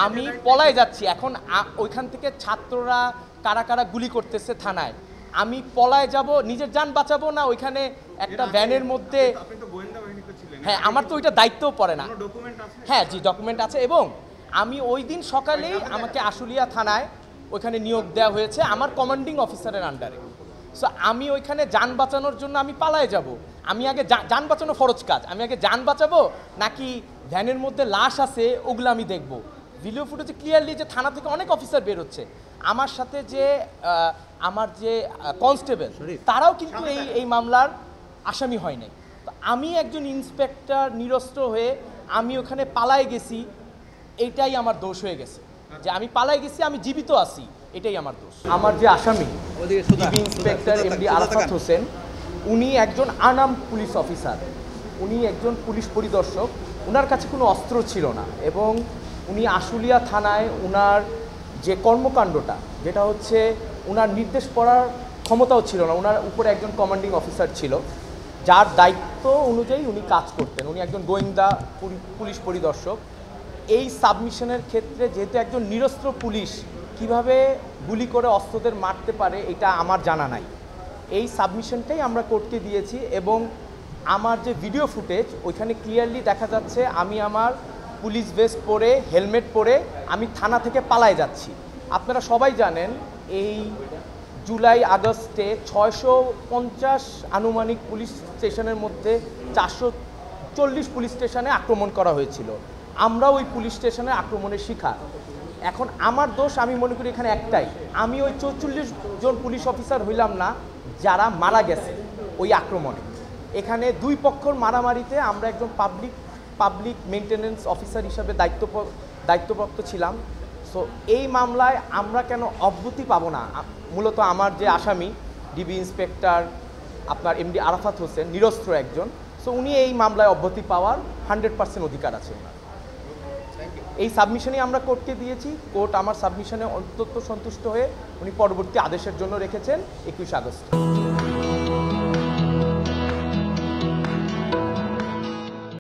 আমি পলায় যাচ্ছি এখন। ওইখান থেকে ছাত্ররা কারা কারা গুলি করতেছে থানায়, আমি পলায় যাব, নিজের জান বাঁচাবো না ওইখানে একটা ভ্যানের মধ্যে। হ্যাঁ, আমার তো ওইটা দায়িত্বও পড়ে না। হ্যাঁ জি, ডকুমেন্ট আছে। এবং আমি ওই দিন সকালেই আমাকে আশুলিয়া থানায় ওইখানে নিয়োগ দেওয়া হয়েছে আমার কমান্ডিং অফিসারের আন্ডারে। সো আমি ওইখানে যান বাঁচানোর জন্য আমি পালায় যাব। আমি আগে যান বাঁচানো ফরজ কাজ, আমি আগে যান বাঁচাবো নাকি ভ্যানের মধ্যে লাশ আছে ওগুলো আমি দেখব। ভিডিও ফুটেজে ক্লিয়ারলি যে থানা থেকে অনেক অফিসার বের হচ্ছে, আমার সাথে যে আমার যে কনস্টেবল তারাও কিন্তু এই মামলার আসামি হয় নাই। তো আমি একজন ইন্সপেক্টর নিরস্ত্র হয়ে আমি ওখানে পালায় গেছি, এইটাই আমার দোষ হয়ে গেছে। যে আমি পালায় গেছি, আমি জীবিত আছি, এটাই আমার দোষ। আমার যে আসামি DB inspector MD Arafat Hossain, উনি একজন আনআর্মড পুলিশ অফিসার, উনি একজন পুলিশ পরিদর্শক। ওনার কাছে কোনো অস্ত্র ছিল না এবং উনি আশুলিয়া থানায় ওনার যে কর্মকাণ্ডটা, যেটা হচ্ছে ওনার নির্দেশ পড়ার ক্ষমতাও ছিল না। ওনার উপরে একজন কমান্ডিং অফিসার ছিল যার দায়িত্ব অনুযায়ী উনি কাজ করতেন। উনি একজন গোয়েন্দা পুলিশ পরিদর্শক। এই সাবমিশনের ক্ষেত্রে যেহেতু একজন নিরস্ত্র পুলিশ কিভাবে গুলি করে অস্ত্রদের মারতে পারে এটা আমার জানা নাই। এই সাবমিশনটাই আমরা কোর্টকে দিয়েছি এবং আমার যে ভিডিও ফুটেজ ওইখানে ক্লিয়ারলি দেখা যাচ্ছে আমি আমার পুলিশ ভেস্ট পরে হেলমেট পরে আমি থানা থেকে পালায় যাচ্ছি। আপনারা সবাই জানেন এই জুলাই আগস্টে 650 আনুমানিক পুলিশ স্টেশনের মধ্যে 440 পুলিশ স্টেশনে আক্রমণ করা হয়েছিল। আমরা ওই পুলিশ স্টেশনে আক্রমণের শিকার। এখন আমার দোষ আমি মনে করি এখানে একটাই, আমি ওই 44 জন পুলিশ অফিসার হইলাম না যারা মারা গেছে ওই আক্রমণে। এখানে দুই পক্ষর মারামারিতে আমরা একজন পাবলিক মেইনটেনেন্স অফিসার হিসাবে দায়িত্বপ্রাপ্ত ছিলাম। সো এই মামলায় আমরা কেন অব্যাহতি পাবো না? মূলত আমার যে আসামি ডিবি ইন্সপেক্টর আপনার এমডি আরাফাত হোসেন নিরস্ত্র একজন, সো উনি এই মামলায় অব্যাহতি পাওয়ার 100% অধিকার আছে ওনার। এই সাবমিশনই আমরা কোর্টকে দিয়েছি। কোর্ট আমার সাবমিশনে অত্যন্ত সন্তুষ্ট হয়ে উনি পরবর্তী আদেশের জন্য রেখেছেন 21 আগস্ট।